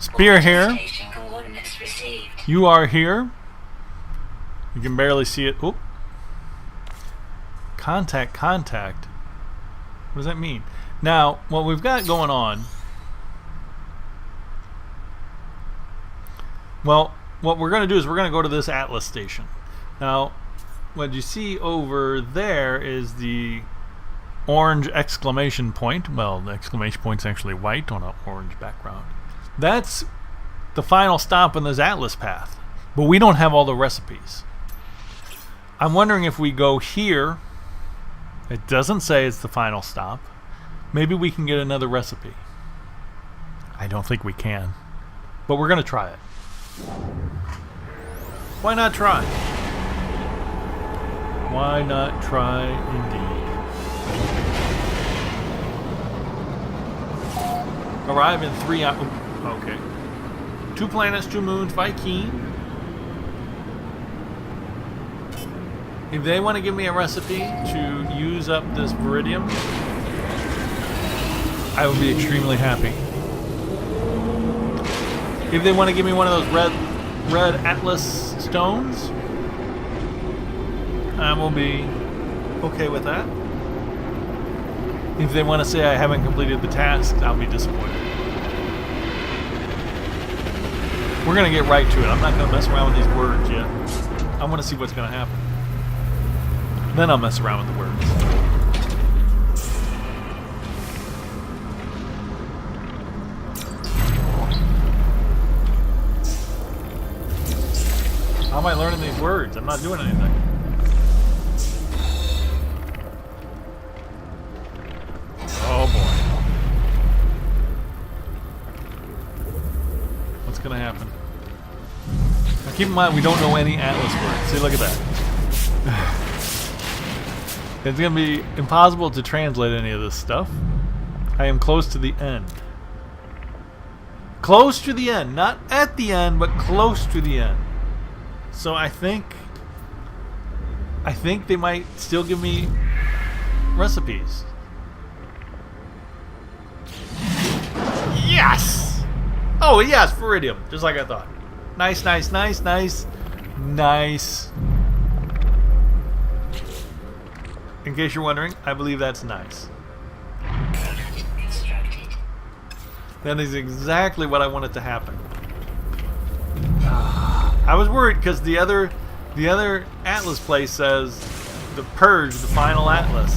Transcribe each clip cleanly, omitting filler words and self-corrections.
Spear here. You are here. You can barely see it. Oop. Contact. What does that mean? Now, what we've got going on... Well, what we're going to do is we're going to go to this Atlas station. Now, what you see over there is the orange exclamation point. Well, the exclamation point's actually white on an orange background. That's the final stop on this Atlas path. But we don't have all the recipes. I'm wondering if we go here. It doesn't say it's the final stop. Maybe we can get another recipe. I don't think we can. But we're going to try it. Why not try? Why not try indeed? Arrive in 3 hours. Okay. 2 planets, 2 moons, Viking. If they want to give me a recipe to use up this Viridium, I will be extremely happy. If they want to give me one of those red Atlas stones, I will be okay with that. If they want to say I haven't completed the task, I'll be disappointed. We're going to get right to it. I'm not going to mess around with these words yet. I want to see what's going to happen. Then I'll mess around with the words. How am I learning these words? I'm not doing anything. Oh boy. What's gonna happen? Now keep in mind we don't know any Atlas words. See, look at that. It's going to be impossible to translate any of this stuff. I am close to the end. Close to the end. Not at the end, but close to the end. So I think they might still give me recipes. Yes! Oh, yes, Viridium. Just like I thought. Nice. In case you're wondering, I believe that's nice. That is exactly what I wanted to happen. I was worried because the other Atlas place says the Purge, the final Atlas.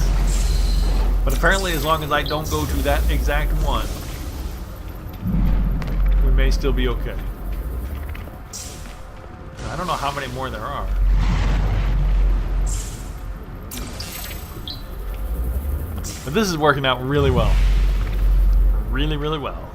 But apparently as long as I don't go to that exact one, we may still be okay. I don't know how many more there are. But this is working out really well. Really well.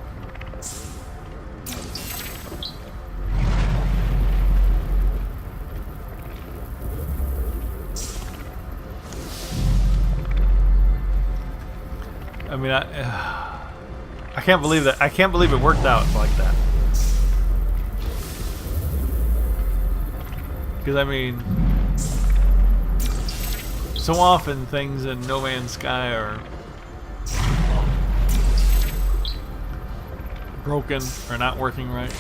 I mean, I can't believe that. I can't believe it worked out like that. Because, I mean, so often things in No Man's Sky are broken or not working right.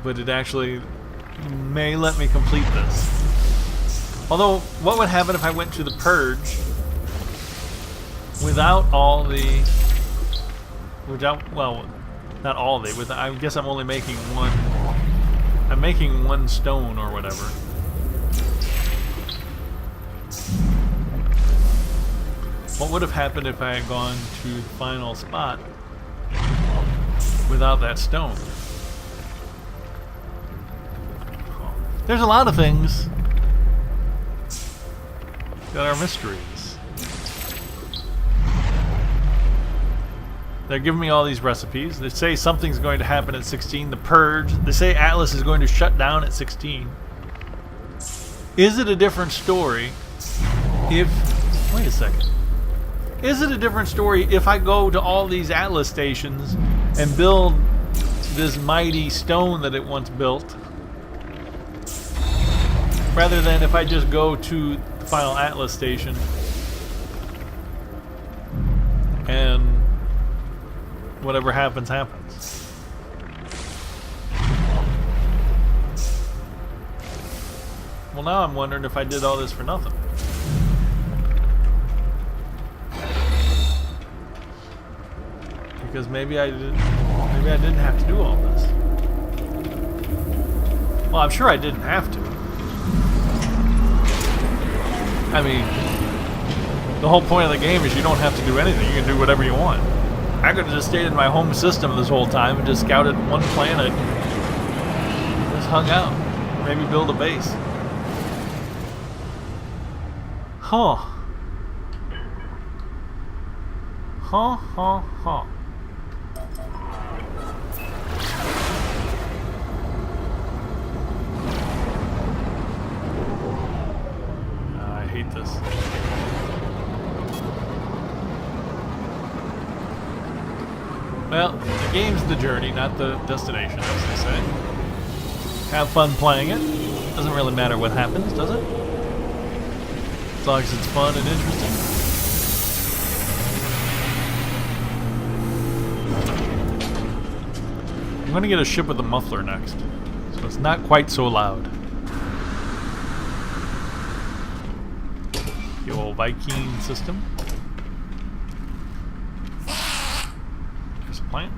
But it actually may let me complete this. Although, what would happen if I went to the Purge without all the... well, not all the... I guess I'm only making one... I'm making one stone or whatever. What would have happened if I had gone to the final spot without that stone? There's a lot of things that are mysteries. They're giving me all these recipes. They say something's going to happen at 16. The Purge. They say Atlas is going to shut down at 16. Is it a different story if... Wait a second. Is it a different story if I go to all these Atlas stations and build this mighty stone that it once built, rather than if I just go to the final Atlas station and whatever happens, happens. Well, now I'm wondering if I did all this for nothing. Because maybe I didn't have to do all this. Well, I'm sure I didn't have to. I mean, the whole point of the game is you don't have to do anything. You can do whatever you want. I could have just stayed in my home system this whole time and just scouted one planet. Just hung out. Maybe build a base. Huh. Huh, huh, huh. I hate this. Well, the game's the journey, not the destination, as they say. Have fun playing it. Doesn't really matter what happens, does it? As long as it's fun and interesting. I'm gonna get a ship with a muffler next, so it's not quite so loud. The old Viking system. There's a plant.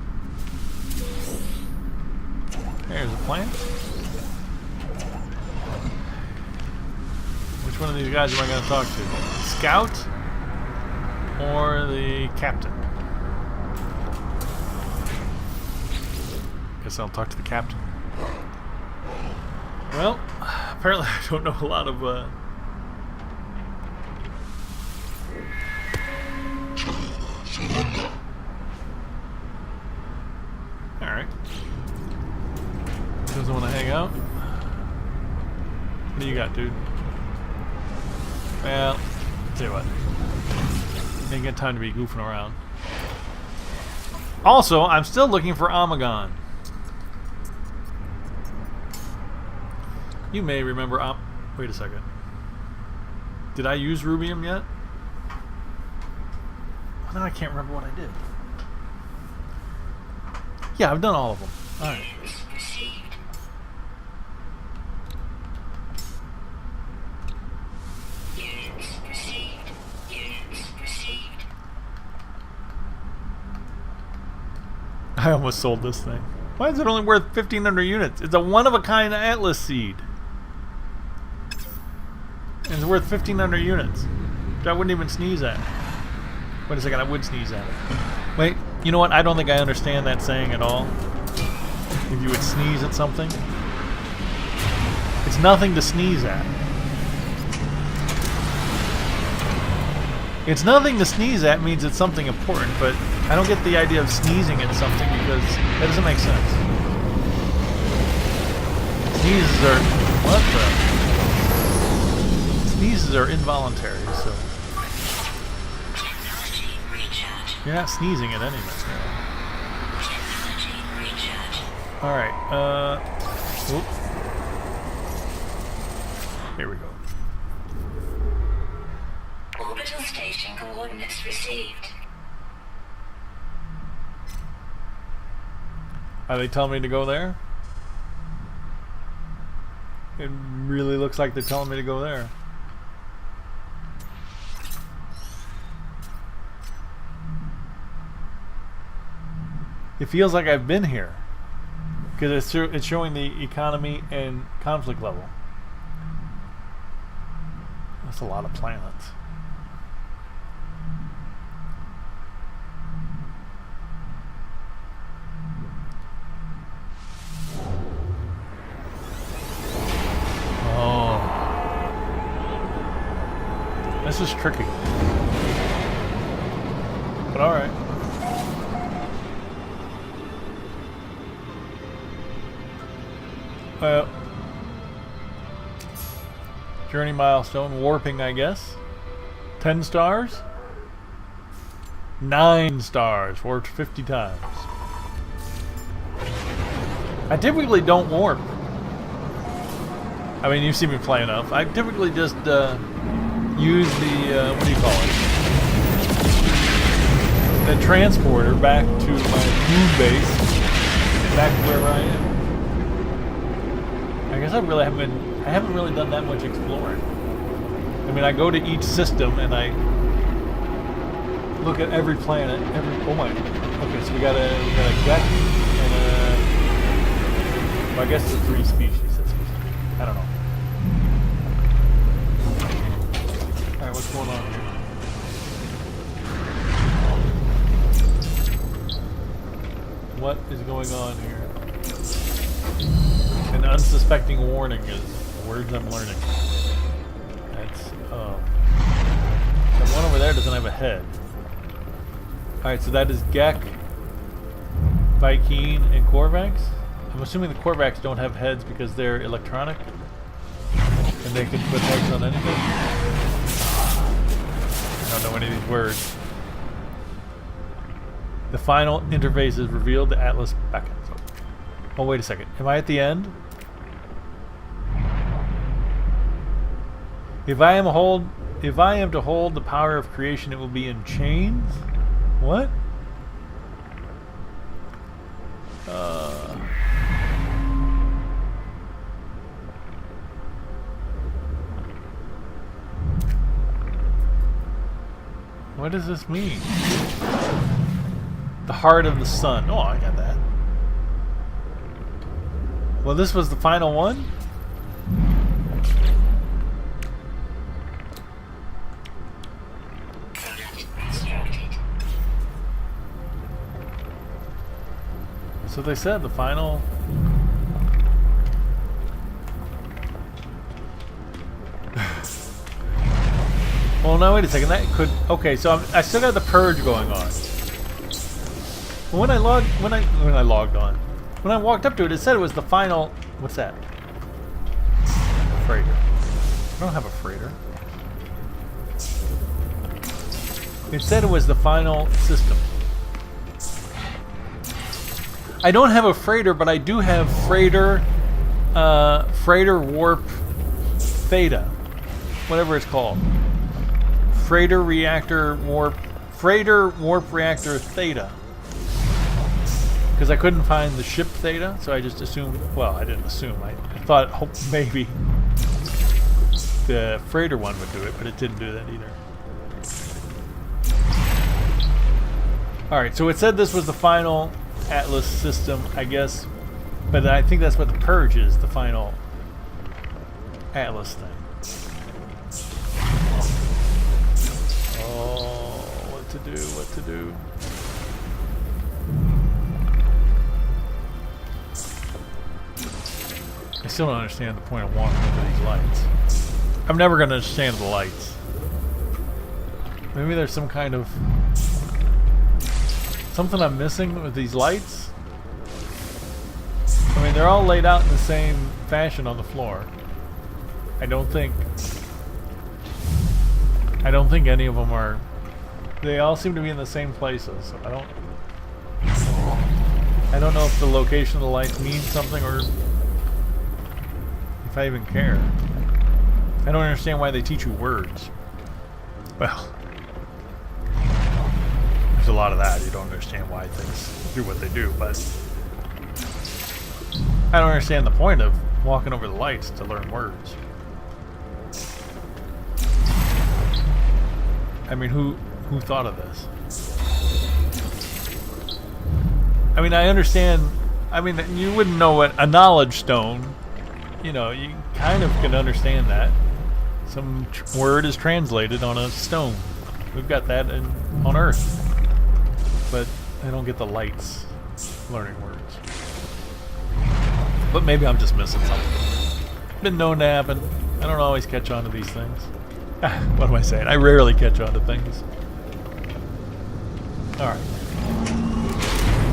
There's a plant. Which one of these guys am I going to talk to? Scout or the captain? Guess I'll talk to the captain. Well, apparently I don't know a lot of Alright. Doesn't want to hang out? What do you got, dude? Well, tell you what. Ain't got time to be goofing around. Also, I'm still looking for Omegon. You may remember wait a second. Did I use Rubium yet? Well, now I can't remember what I did. Yeah, I've done all of them. Alright. I almost sold this thing. Why is it only worth 1,500 units? It's a one-of-a-kind Atlas seed. And it's worth 1,500 units. Which I wouldn't even sneeze at. Wait a second, I would sneeze at it. Wait, you know what? I don't think I understand that saying at all. If you would sneeze at something. It's nothing to sneeze at. It's nothing to sneeze at means it's something important, but I don't get the idea of sneezing at something because that doesn't make sense. Sneezes are... what the... Sneezes are involuntary, so... You're not sneezing at anything. Alright, whoop. Here we go. Orbital station coordinates received. Are they telling me to go there? It really looks like they're telling me to go there. It feels like I've been here. Because it's showing the economy and conflict level. That's a lot of planets. Oh. This is tricky. But alright. Well, journey milestone, warping, I guess. 10 stars? 9 stars, warped 50 times. I typically don't warp. I mean, you've seen me play enough. I typically just use the, what do you call it? a transporter back to my moon base, back to wherever I am. I guess I haven't really done that much exploring. I mean, I go to each system and I look at every planet, oh my, okay, so we got a gut and well, I guess the 3 species, I don't know. Alright, what's going on here? What is going on here? An unsuspecting warning is the words I'm learning. That's, the one over there doesn't have a head. Alright, so that is Gek, Vy'keen, and Korvax. I'm assuming the Korvax don't have heads because they're electronic. And they can put heads on anything. I don't know any of these words. The final interface is revealed. The Atlas beckons. Oh, wait a second. Am I at the end? If I am to hold the power of creation, it will be in chains? What? What does this mean? The heart of the sun. Oh, I got that. Well, this was the final one? So they said the final... Well, no, wait a second. That could... Okay, so I still got the purge going on. When I logged on, when I walked up to it, it said it was the final. What's that? A freighter. I don't have a freighter. It said it was the final system. I don't have a freighter, but I do have freighter warp theta, whatever it's called. Freighter warp reactor theta. Because I couldn't find the ship theta, so I just assumed, well, I didn't assume, I thought maybe the freighter one would do it, but it didn't do that either. Alright, so it said this was the final Atlas system, I guess, but I think that's what the purge is, the final Atlas thing. Oh, what to do, what to do. I still don't understand the point of walking into these lights. I'm never going to understand the lights. Maybe there's some kind of... something I'm missing with these lights? I mean, they're all laid out in the same fashion on the floor. I don't think any of them are... They all seem to be in the same places. So I don't know if the location of the lights means something or... if I even care. I don't understand why they teach you words. Well, there's a lot of that. You don't understand why things do what they do, but I don't understand the point of walking over the lights to learn words. I mean, who thought of this? I mean, I understand. I mean, you wouldn't know what a knowledge stone. You know, you kind of can understand that. Some word is translated on a stone. We've got that on Earth. But I don't get the lights learning words. But maybe I'm just missing something. Been known to happen. I don't always catch on to these things. What am I saying? I rarely catch on to things. Alright.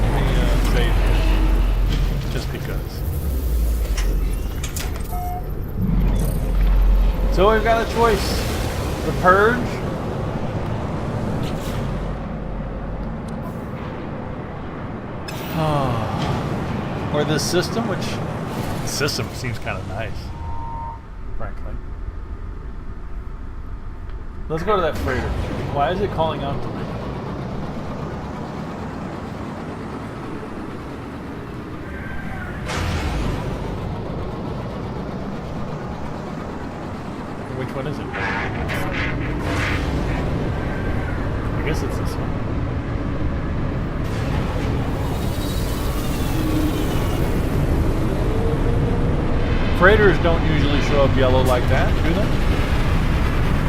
Let me save it. Just because. So we've got a choice. The Purge. Or this system, which... the system seems kind of nice. Frankly. Let's go to that freighter. Why is it calling out to me? one is it? I guess it's this one. Freighters don't usually show up yellow like that, do they?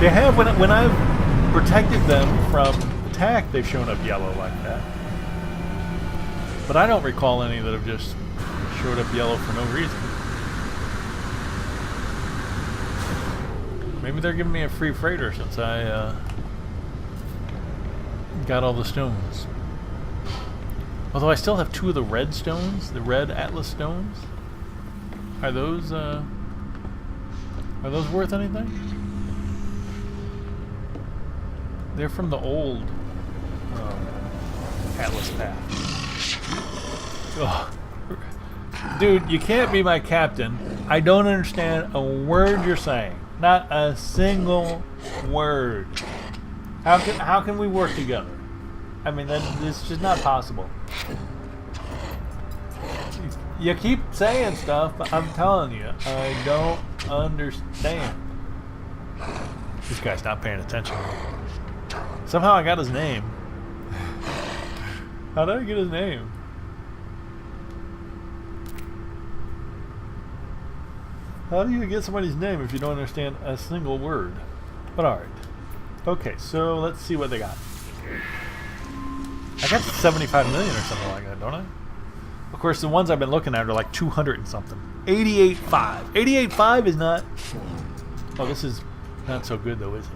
They have, when I've protected them from attack, they've shown up yellow like that. But I don't recall any that have just showed up yellow for no reason. Maybe they're giving me a free freighter since I got all the stones. Although I still have 2 of the red stones, the red Atlas stones. Are those worth anything? They're from the old Atlas path. Ugh. Dude, you can't be my captain. I don't understand a word you're saying. Not a single word. How can we work together? I mean, it's just not possible. You keep saying stuff, but I'm telling you, I don't understand. This guy's not paying attention. Somehow I got his name. How did I get his name? How do you get somebody's name if you don't understand a single word? But alright. Okay, so let's see what they got. I got 75 million or something like that, don't I? Of course, the ones I've been looking at are like 200 and something. 88.5. 88.5 is not... Oh, this is not so good though, is it?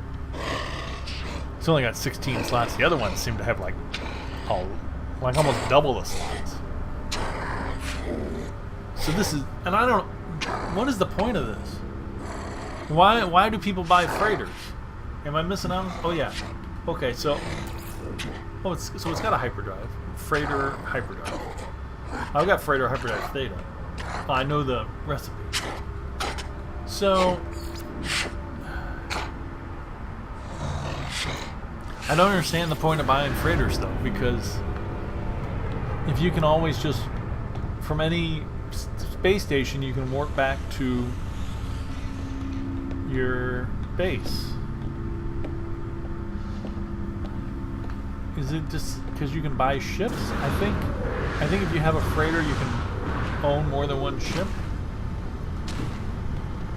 It's only got 16 slots. The other ones seem to have like almost double the slots. So this is... And I don't... What is the point of this? Why do people buy freighters? Am I missing out? Oh yeah. Okay, so... Oh, it's got a hyperdrive. Freighter hyperdrive. I've got freighter hyperdrive theta. I know the recipe. So... I don't understand the point of buying freighters though, because if you can always just, from any space station, you can warp back to your base. Is it just because you can buy ships? I think if you have a freighter, you can own more than one ship.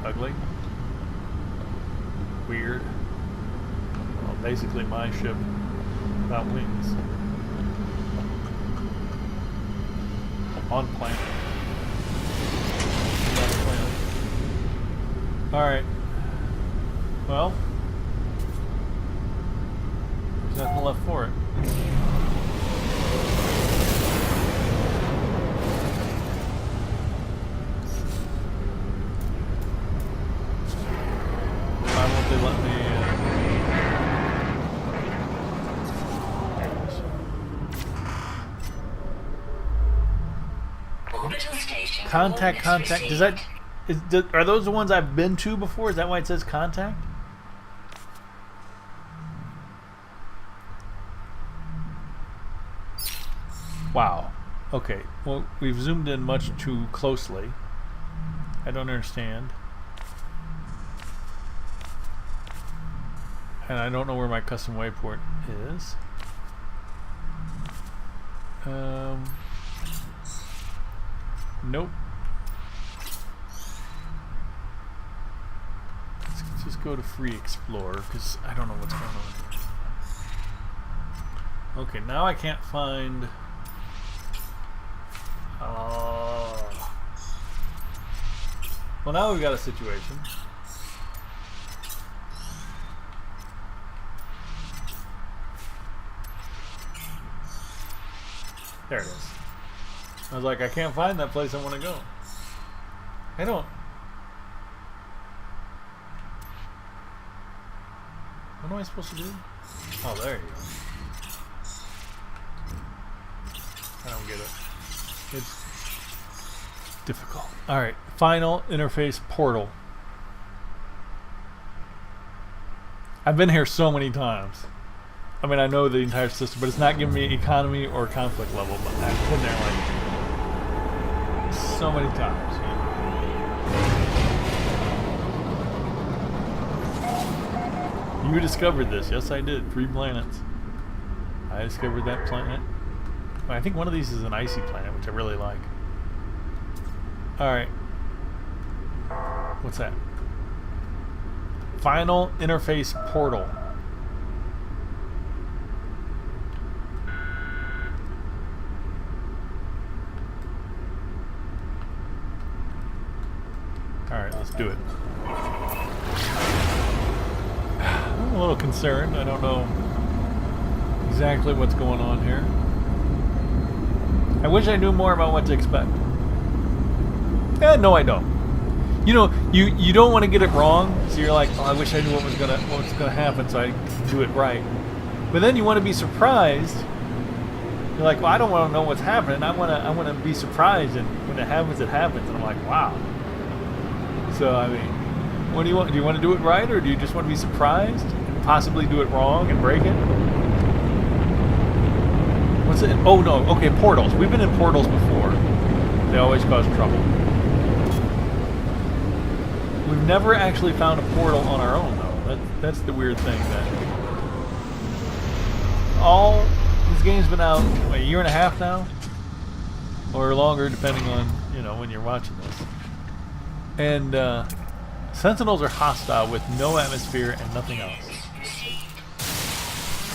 Ugly. Weird. Well, basically my ship without wings. On planet. Alright. Well, there's nothing left for it. Why won't they let me... Contact. Does that... are those the ones I've been to before? Is that why it says contact? Wow. Okay. Well, we've zoomed in much too closely. I don't understand. And I don't know where my custom wayport is. Nope. Let's just go to Free Explorer because I don't know what's going on. Okay, now I can't find... Well, now we've got a situation. There it is. I was like, I can't find that place I want to go. I don't... What am I supposed to do? Oh, there you go. I don't get it. It's difficult. Alright, final interface portal. I've been here so many times. I mean, I know the entire system, but it's not giving me economy or conflict level, but I've been there like so many times. You discovered this. Yes, I did. 3 planets. I discovered that planet. I think one of these is an icy planet, which I really like. Alright. What's that? Final interface portal. Alright, let's do it. I'm a little concerned. I don't know exactly what's going on here. I wish I knew more about what to expect. No, I don't. You know, you don't want to get it wrong, so you're like, oh, I wish I knew what was gonna happen, so I do it right. But then you want to be surprised. You're like, well, I don't want to know what's happening. I want to be surprised, and when it happens, it happens. And I'm like, wow. So I mean, what do you want? Do you want to do it right, or do you just want to be surprised and possibly do it wrong and break it? What's it? Oh no. Okay, portals. We've been in portals before. They always cause trouble. We've never actually found a portal on our own, though. That's the weird thing. That all this game's been out a year and a half now, or longer, depending on when you're watching this. And Sentinels are hostile with no atmosphere and nothing else.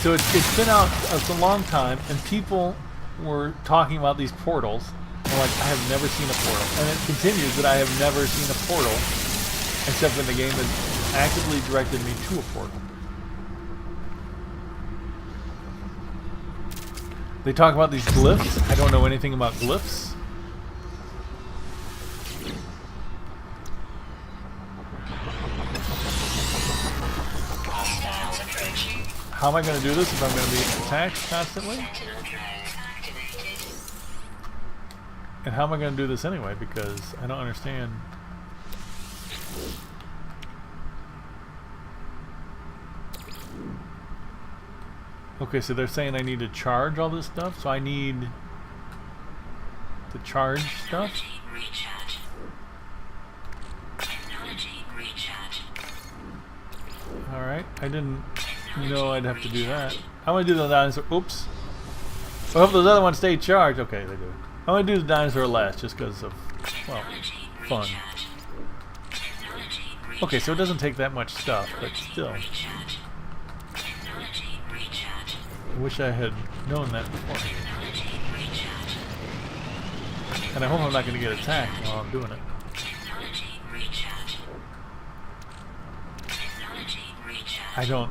So it's been out a long time, and people were talking about these portals. I'm like, I have never seen a portal. And it continues that I have never seen a portal, except when the game has actively directed me to a portal. They talk about these glyphs. I don't know anything about glyphs. How am I going to do this if I'm going to be attacked constantly? And how am I going to do this anyway? Because I don't understand. Okay, so they're saying I need to charge all this stuff, so I need to charge stuff? Alright, I didn't know I'd have to do that. I'm going to do the dinosaur. Oops. I hope those other ones stay charged. Okay, they do. I'm going to do the dinosaur last just because of, well, fun. Okay, so it doesn't take that much stuff, but still. I wish I had known that before. And I hope I'm not going to get attacked while I'm doing it. I don't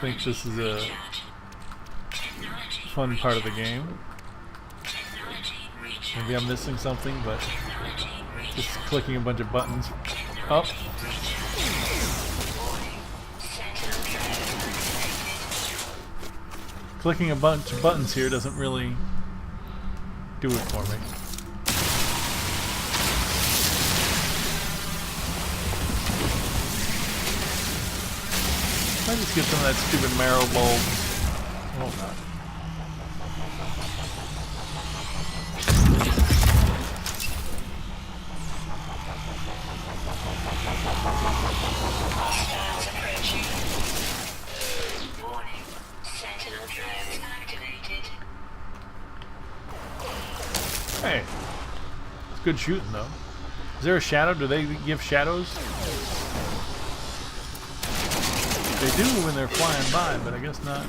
think this is a fun part of the game. Maybe I'm missing something, but just clicking a bunch of buttons. Up. Clicking a bunch of buttons here doesn't really do it for me. I just get some of that stupid marrow bulb. Oh god. Hostiles approaching. Warning. Sentinel drone activated. Hey. It's good shooting though. Is there a shadow? Do they give shadows? They do when they're flying by, but I guess not.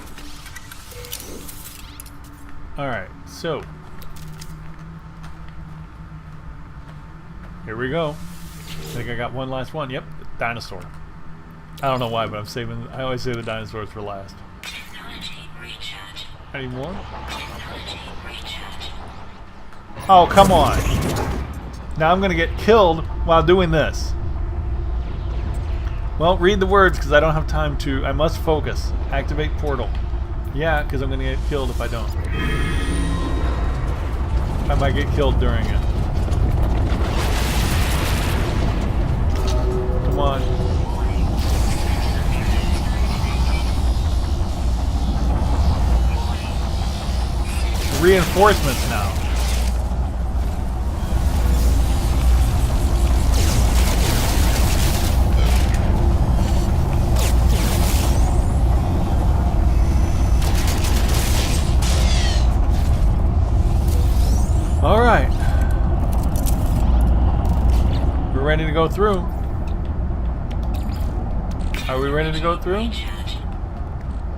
Alright, so here we go. I think I got one last one. Yep, dinosaur. I don't know why, but I'm saving. I always say the dinosaurs for last. Any more? Oh, come on. Now I'm going to get killed while doing this. Well, read the words because I don't have time to. I must focus. Activate portal. Yeah, because I'm going to get killed if I don't. I might get killed during it. Come on. Reinforcements now. All right. We're ready to go through. Are we ready to go through? Recharge.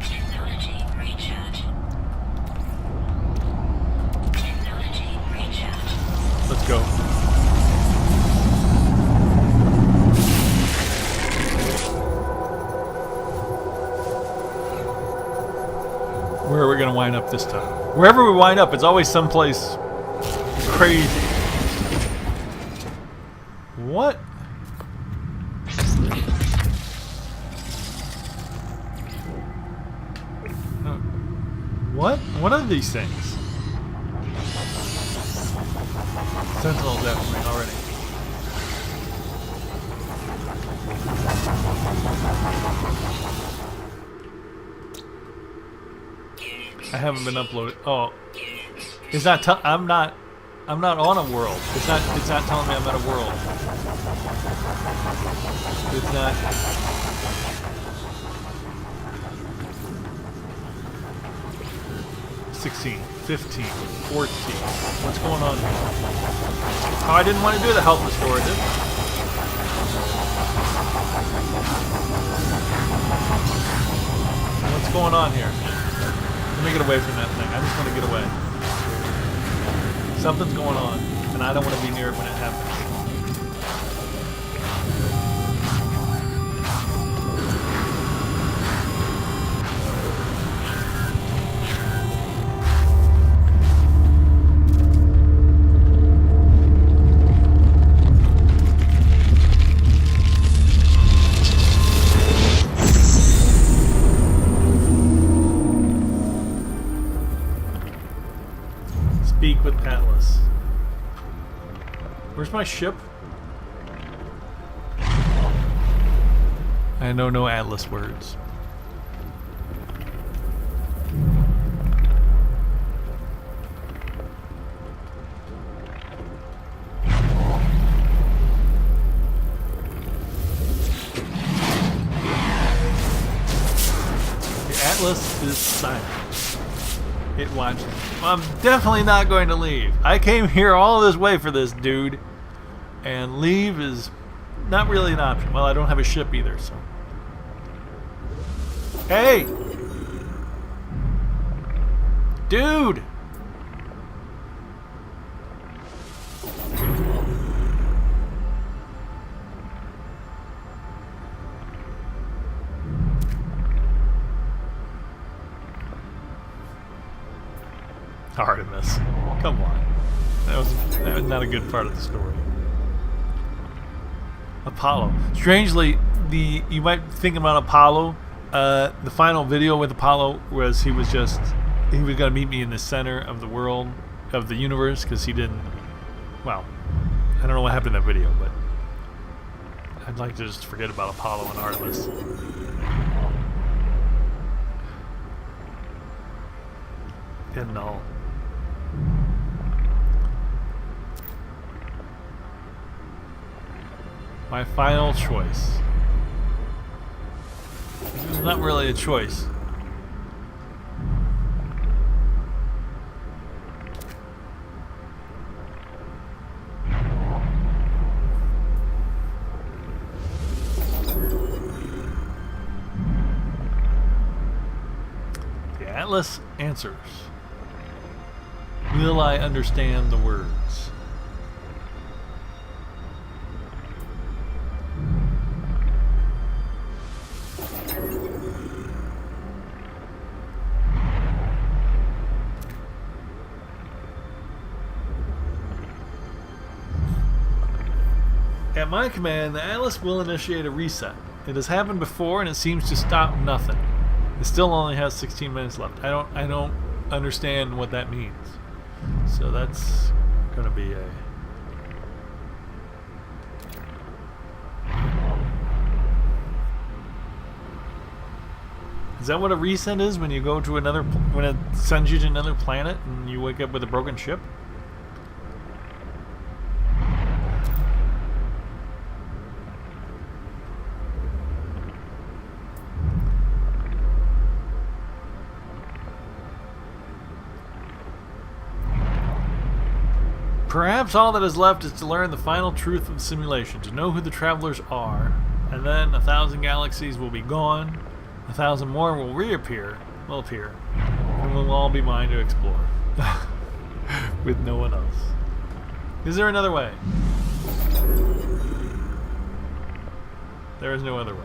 Technology recharge. Technology recharge. Let's go. Where are we going to wind up this time? Wherever we wind up, it's always someplace crazy. What? What? What are these things? Sentinel's after me already. I haven't been uploaded. Oh, it's not. I'm not on a world. It's not telling me I'm at a world. It's not. 16, 15, 14. What's going on here? Oh, I didn't want to do the help restorative. What's going on here? Let me get away from that thing. I just want to get away. Something's going on, and I don't want to be near it when it happens. Speak with Atlas. Where's my ship? I know no Atlas words. The Atlas is silent. It watches. I'm definitely not going to leave. I came here all this way for this, dude. And leave is not really an option. Well, I don't have a ship either, so. Hey! Dude! Artemis. Come on. That was not a good part of the story. Apollo. Strangely, you might think about Apollo. The final video with Apollo was he was going to meet me in the center of the world, of the universe, because he didn't. Well, I don't know what happened in that video, but I'd like to just forget about Apollo and Artemis. And null. My final choice. It's not really a choice. The Atlas answers. Will I understand the words? At my command, the Atlas will initiate a reset. It has happened before, and it seems to stop nothing. It still only has 16 minutes left. I don't understand what that means. So that's gonna be a. Is that what a reset is when you go to another? When it sends you to another planet and you wake up with a broken ship? Perhaps all that is left is to learn the final truth of the simulation, to know who the travelers are, and then 1,000 galaxies will be gone, 1,000 more will reappear, will appear, and will all be mine to explore. With no one else. Is there another way? There is no other way.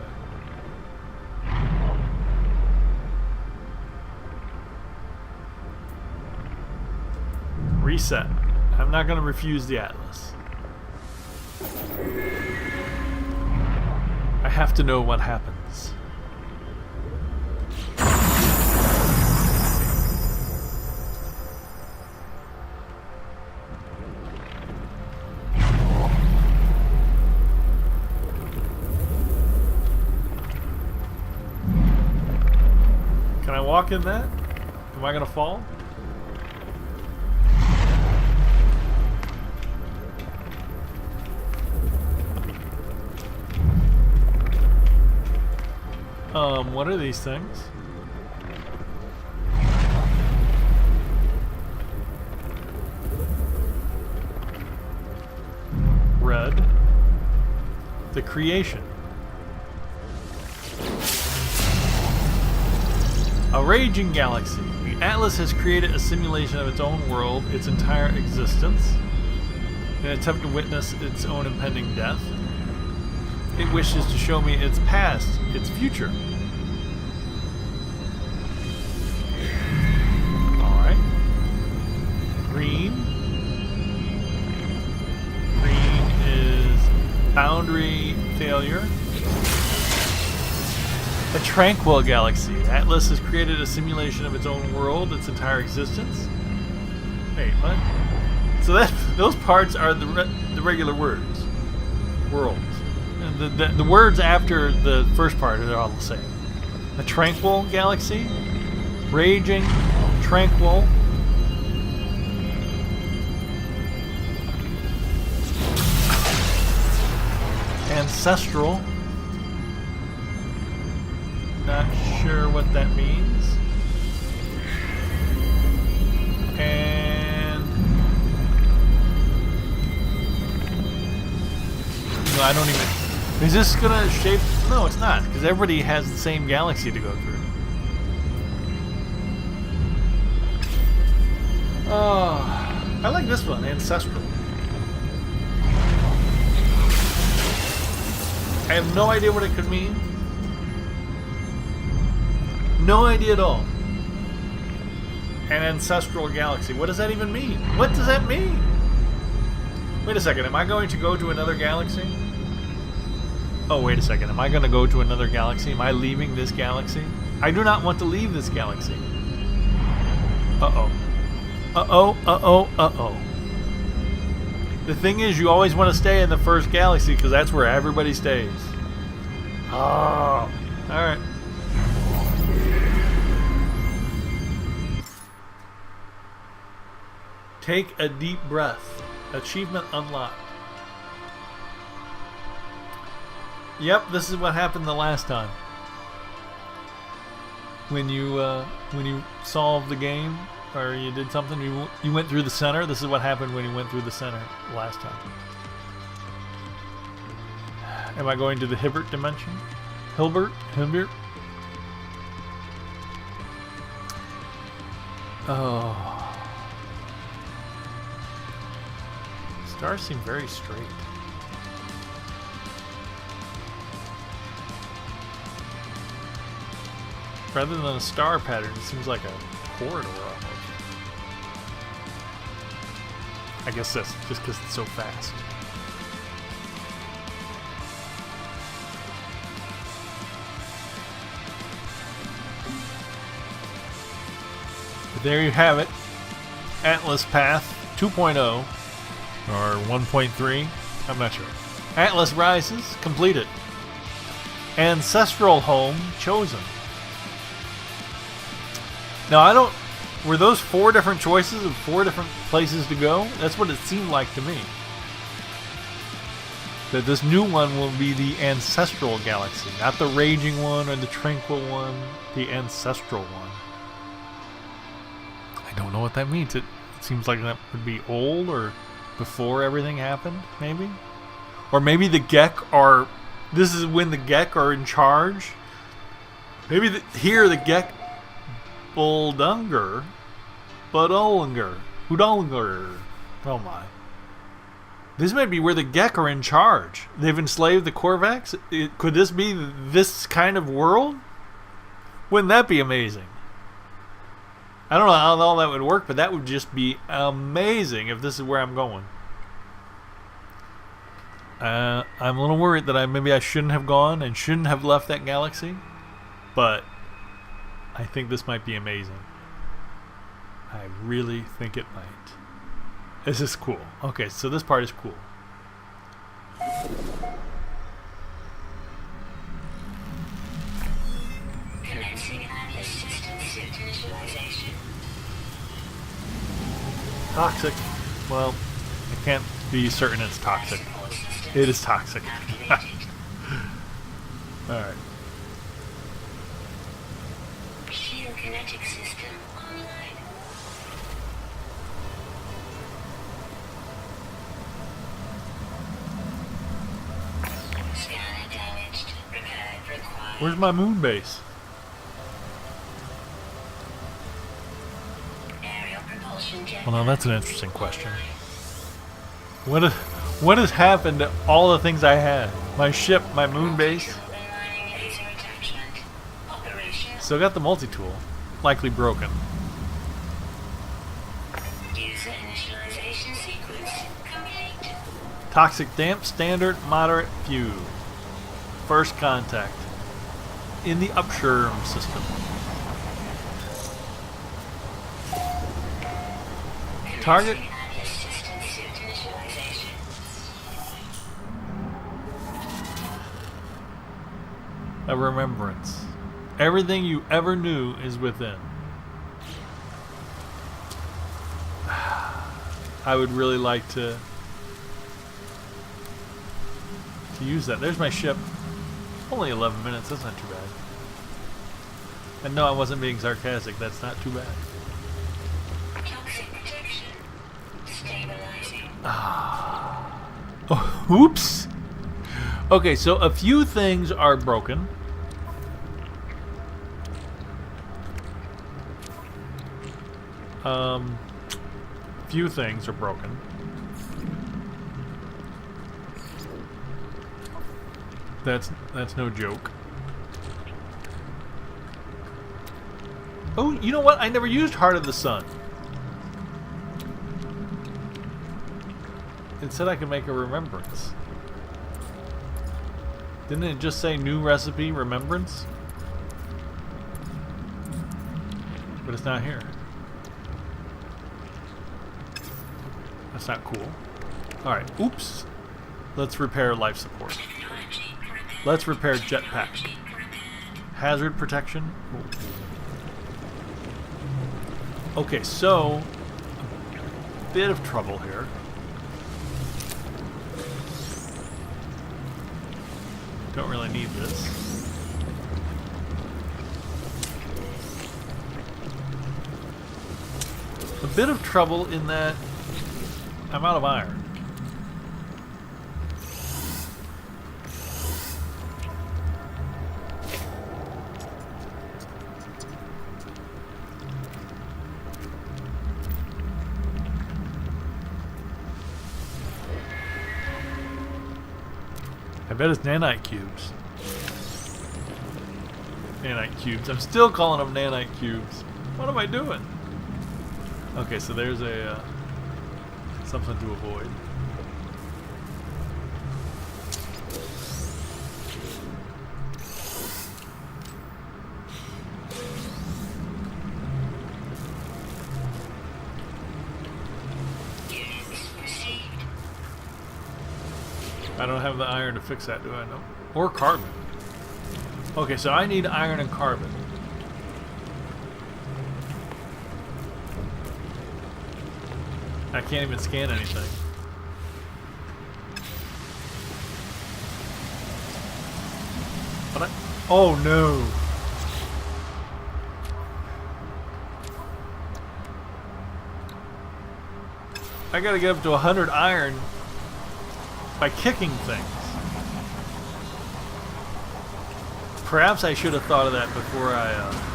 Reset. I'm not going to refuse the Atlas. I have to know what happens. Can I walk in that? Am I going to fall? What are these things? Red. The creation. A raging galaxy. The Atlas has created a simulation of its own world, its entire existence, in an attempt to witness its own impending death. It wishes to show me its past, its future. Alright. Green. Green is boundary failure. A tranquil galaxy. Atlas has created a simulation of its own world, its entire existence. Wait, what? So those parts are the regular words. Worlds. And the words after the first part are all the same. A tranquil galaxy. Raging. Tranquil. Ancestral. Not sure what that means. And no, I don't even. Is this gonna shape? No, it's not, because everybody has the same galaxy to go through. Oh, I like this one, ancestral. I have no idea what it could mean. No idea at all. An ancestral galaxy. What does that even mean? What does that mean? Wait a second. Am I going to go to another galaxy? Oh, wait a second. Am I going to go to another galaxy? Am I leaving this galaxy? I do not want to leave this galaxy. Uh-oh. Uh-oh, uh-oh, uh-oh. The thing is, you always want to stay in the first galaxy because that's where everybody stays. Oh. Alright. Take a deep breath. Achievement unlocked. Yep, this is what happened the last time. When you solved the game or you did something, you went through the center. This is what happened when you went through the center last time. Am I going to the Hilbert dimension? Hilbert? Oh. Stars seem very straight. Rather than a star pattern, it seems like a corridor almost. I guess that's just because it's so fast. But there you have it. Atlas Path 2.0 or 1.3. I'm not sure. Atlas Rises completed. Ancestral Home chosen. Now, I don't... Were those 4 different choices of 4 different places to go? That's what it seemed like to me. That this new one will be the Ancestral Galaxy. Not the Raging one or the Tranquil one. The Ancestral one. I don't know what that means. It seems like that would be old or before everything happened, maybe? Or maybe the Gek are... This is when the Gek are in charge? Maybe here the Gek... Buldunger? Hudolinger. Oh my. This might be where the Gek are in charge. They've enslaved the Korvax? Could this be this kind of world? Wouldn't that be amazing? I don't know how all that would work, but that would just be amazing if this is where I'm going. I'm a little worried that maybe I shouldn't have gone and shouldn't have left that galaxy, but I think this might be amazing. I really think it might. This is cool. Okay, so this part is cool. Commencing Atlas system suit initialization. Toxic. Well, I can't be certain it's toxic. It is toxic. Alright. Shield kinetic system online. Scanner damaged. Repair required. Where's my moon base? Aerial propulsion jet. Well, now that's an interesting question. What has happened to all the things I had? My ship, my moon base. Aligning laser attachment. Operation. Still got the multi-tool. Likely broken. User initialization sequence complete. Toxic damp, standard, moderate, few. First contact. In the upsherm system. Target. Commencing Atlas system suit initialization. A remembrance. Everything you ever knew is within. I would really like to use that. There's my ship. Only 11 minutes. That's not too bad. And no, I wasn't being sarcastic. That's not too bad. Toxic protection. Stabilizing. Oh, oops. Okay, so a few things are broken. Few things are broken. That's no joke. Oh, you know what? I never used Heart of the Sun. It said I could make a remembrance. Didn't it just say new recipe remembrance? But it's not here. That's not cool. Alright, oops. Let's repair life support. Let's repair jetpack. Hazard protection. Okay, so a bit of trouble here. Don't really need this. A bit of trouble in that I'm out of iron. I bet it's nanite cubes. Nanite cubes. I'm still calling them nanite cubes. What am I doing? Okay, so there's a something to avoid. Units received. I don't have the iron to fix that, do I? No. Or carbon. Okay, so I need iron and carbon. I can't even scan anything. But oh no! I gotta get up to 100 iron by kicking things. Perhaps I should have thought of that before I...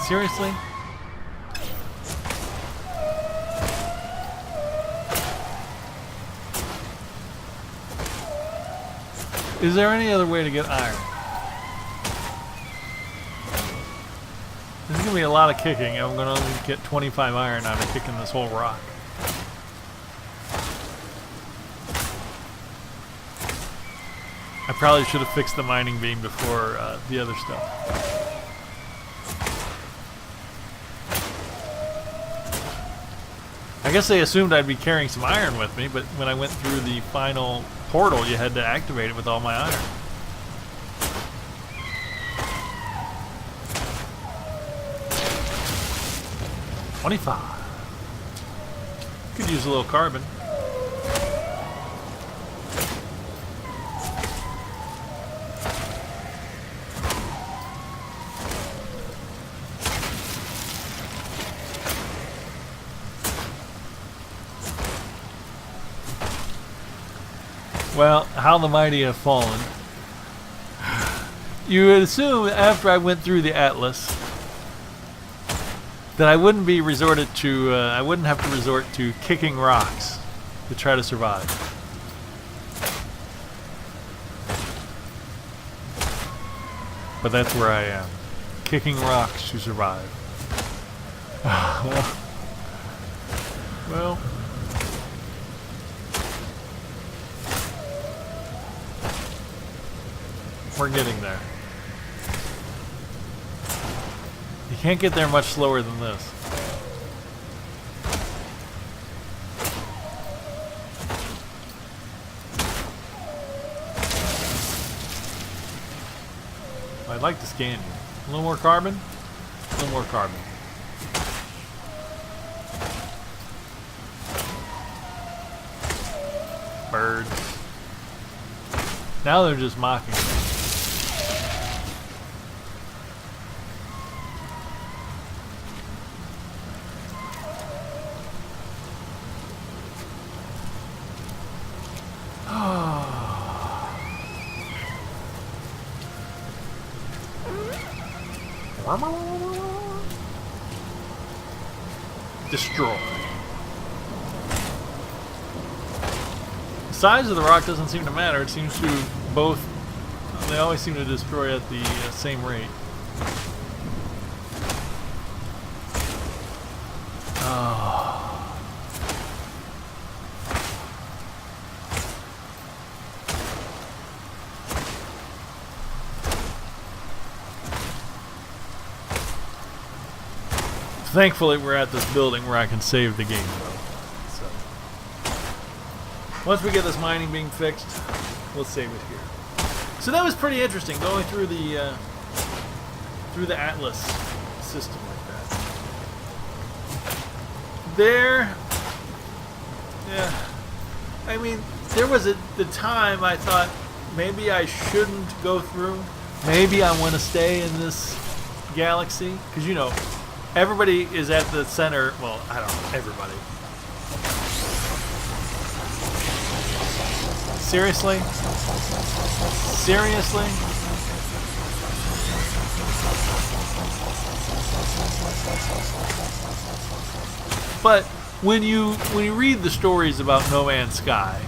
Seriously? Is there any other way to get iron? This is going to be a lot of kicking. I'm going to only get 25 iron out of kicking this whole rock. I probably should have fixed the mining beam before the other stuff. I guess they assumed I'd be carrying some iron with me, but when I went through the final portal, you had to activate it with all my iron. $25. Could use a little carbon. Well, how the mighty have fallen. You would assume after I went through the Atlas that I wouldn't be resorted to, I wouldn't have to resort to kicking rocks to try to survive. But that's where I am. Kicking rocks to survive. Well. We're getting there. You can't get there much slower than this. I'd like to scan you. A little more carbon? A little more carbon. Birds. Now they're just mocking me. Destroy. The size of the rock doesn't seem to matter. It seems to both. They always seem to destroy at the same rate. Thankfully, we're at this building where I can save the game, though. So, once we get this mining being fixed, we'll save it here. So that was pretty interesting, going through the Atlas system like that. Yeah. I mean, there was the time I thought maybe I shouldn't go through. Maybe I want to stay in this galaxy, because you know. Everybody is at the center. Well, I don't know. Everybody. Seriously? Seriously? But when you read the stories about No Man's Sky,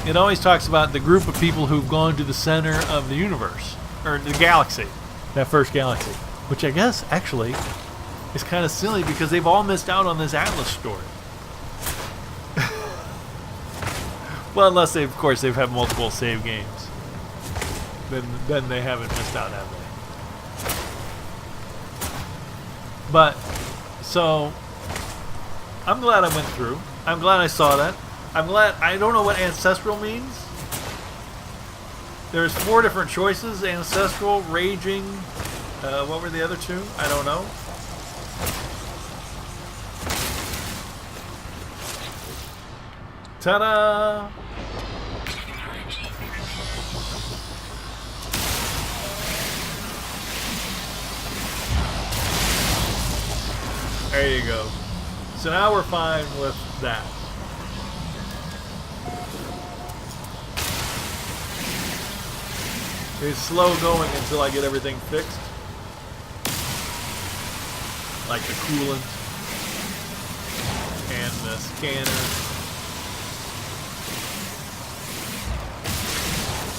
it always talks about the group of people who've gone to the center of the universe, or the galaxy, that first galaxy, which I guess actually. It's kind of silly because they've all missed out on this Atlas story. Well, unless of course they've had multiple save games. Then they haven't missed out, have they? But so I'm glad I went through. I'm glad I saw that. I'm glad. I don't know what ancestral means. There's 4 different choices: ancestral, raging. What were the other 2? I don't know. Ta-da! There you go. So now we're fine with that. It's slow going until I get everything fixed. Like the coolant and the scanner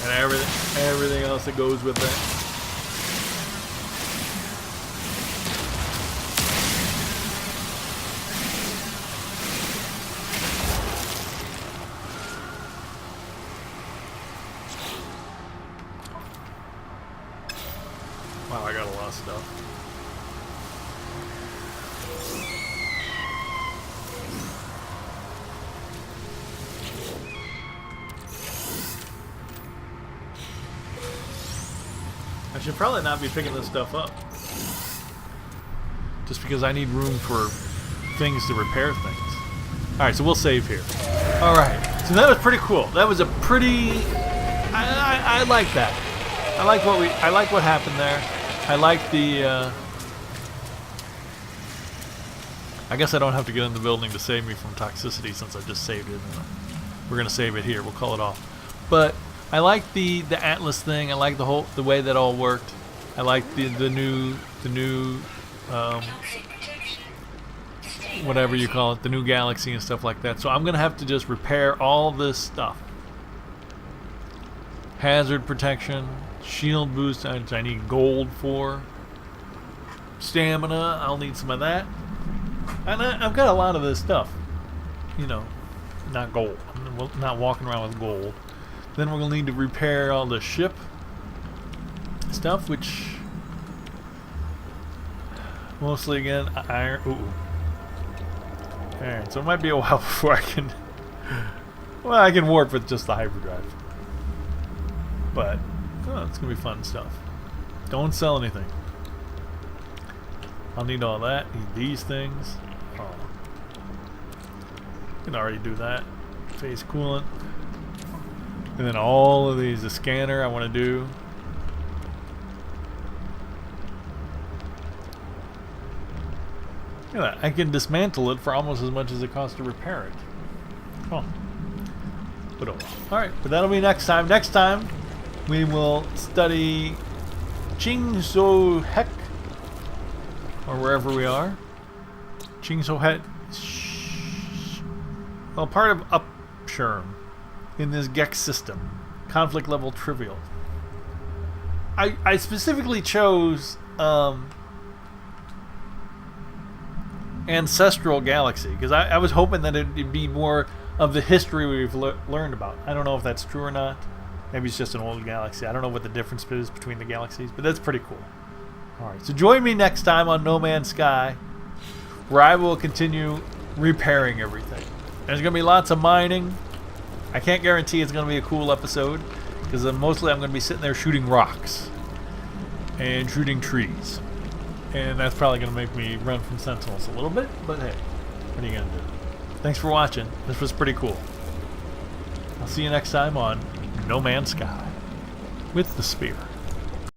and everything else that goes with that. Wow, I got a lot of stuff. I should probably not be picking this stuff up. Just because I need room for things to repair things. Alright, so we'll save here. Alright, so that was pretty cool. That was a pretty... I like that. I like what happened there. I like the... I guess I don't have to get in the building to save me from toxicity since I just saved it. We're going to save it here. We'll call it off. But... I like the Atlas thing. I like the way that all worked. I like the new whatever you call it, the new galaxy and stuff like that. So I'm gonna have to just repair all this stuff. Hazard protection, shield boost. I need gold for. Stamina. I'll need some of that. And I've got a lot of this stuff. You know, not gold. I'm not walking around with gold. Then we're going to need to repair all the ship stuff, which mostly, again, iron. Ooh. Alright, so it might be a while before I can... Well, I can warp with just the hyperdrive. But, it's going to be fun stuff. Don't sell anything. I'll need all that. Need these things. Oh. Can already do that. Phase coolant. And then all of these, the scanner I want to do. Look at that. I can dismantle it for almost as much as it costs to repair it. Oh. But oh. Alright, but that'll be next time. Next time, we will study Chingso-Hek, or wherever we are. Chingso-Hek. Well, part of Upsherm. In this Gex system. Conflict level trivial. I specifically chose Ancestral Galaxy because I was hoping that it'd be more of the history we've learned about. I don't know if that's true or not. Maybe it's just an old galaxy. I don't know what the difference is between the galaxies, but that's pretty cool. Alright, so join me next time on No Man's Sky, where I will continue repairing everything. There's going to be lots of mining. I can't guarantee it's going to be a cool episode because mostly I'm going to be sitting there shooting rocks and shooting trees, and that's probably going to make me run from sentinels a little bit, but hey, what are you going to do? Thanks for watching. This was pretty cool. I'll see you next time on No Man's Sky with the Spear.